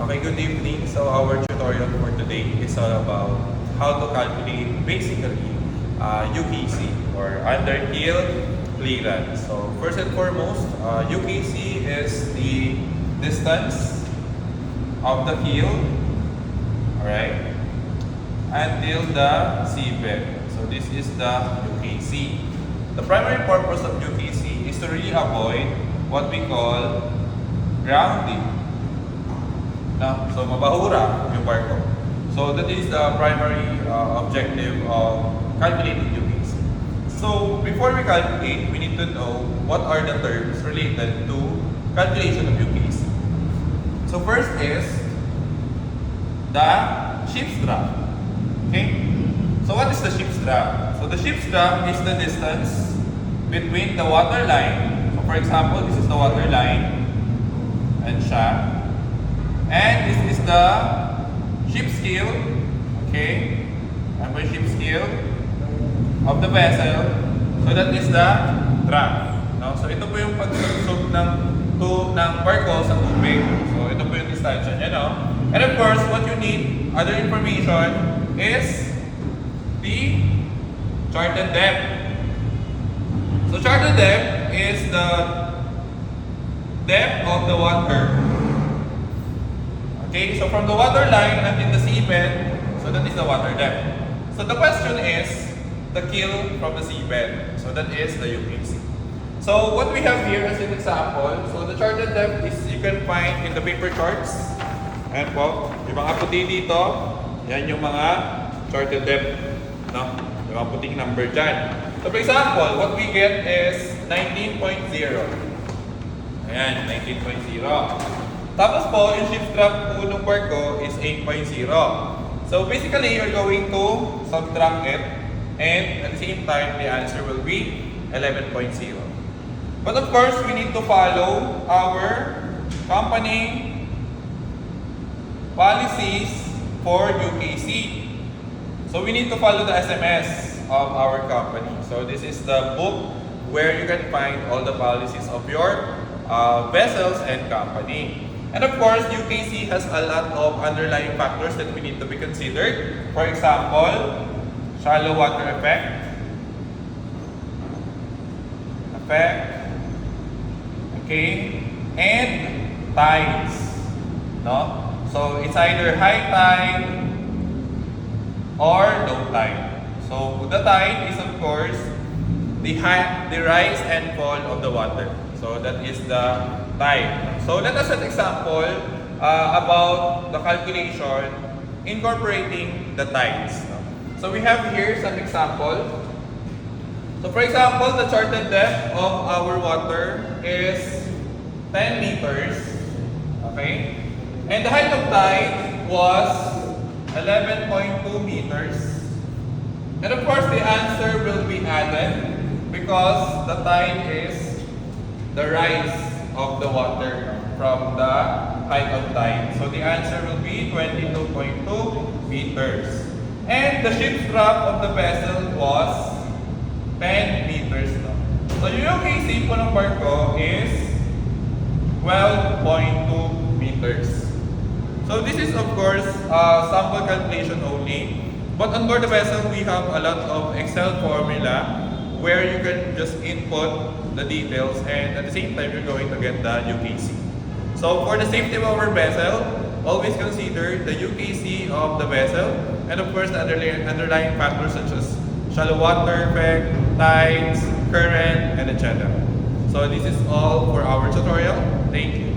Okay, good evening. So our tutorial for today is all about how to calculate basically UKC or under keel clearance. So first and foremost, UKC is the distance of the keel, alright, until the seabed. So this is the UKC. The primary purpose of UKC is to really avoid what we call grounding. No? So mabahura yung barko. So that is the primary objective of calculating UKC. So before we calculate, we need to know what are the terms related to calculation of UKC. So first is the ship's drag. Okay? So what is the ship's drag? So the ship's drag is the distance between the water line. So for example, this is the water line and shaft. And this is the ship's keel, okay? And by ship's keel of the vessel. So that is the drag. No? So ito po yung pagsusog ng barko sa tubig. So ito po yung distansya niya, no? And of course, what you need, other information, is the charted depth. So charted depth is the depth of the water. Okay, so from the water line until the seabed, so that is the water depth. So the question is the keel from the seabed. So that is the UKC. So what we have here as an example, so the charted depth is you can find in the paper charts. Ayan po, yung mga puti dito, yan yung mga charted depth. No? Yung mga puting number dyan. So for example, what we get is 19.0. Ayan, 19.0. Tapos po, yung shift drag po ng barko is 8.0. So basically, you're going to subtract it, and at the same time, the answer will be 11.0. But of course, we need to follow our company policies for UKC. So we need to follow the SMS of our company. So this is the book where you can find all the policies of your vessels and company. And of course, UKC has a lot of underlying factors that we need to be considered. For example, shallow water effect, okay, and tides. No? So it's either high tide or low tide. So the tide is of course the rise and fall of the water. So that is the tide. So let us an example about the calculation incorporating the tides. So we have here some example. So for example, the charted depth of our water is 10 meters. Okay? And the height of tide was 11.2 meters. And of course, the answer will be added because the tide is the rise of the water from the height of tide. So the answer will be 22.2 meters. And the ship's drag of the vessel was 10 meters. So yung UKC po ng barko is 12.2 meters. So this is of course sample calculation only. But on board the vessel, we have a lot of Excel formula where you can just input the details and at the same time you're going to get the UKC. So for the safety of our vessel, always consider the UKC of the vessel and of course the underlying factors such as shallow water effect, tides, current, and etc. So this is all for our tutorial. Thank you.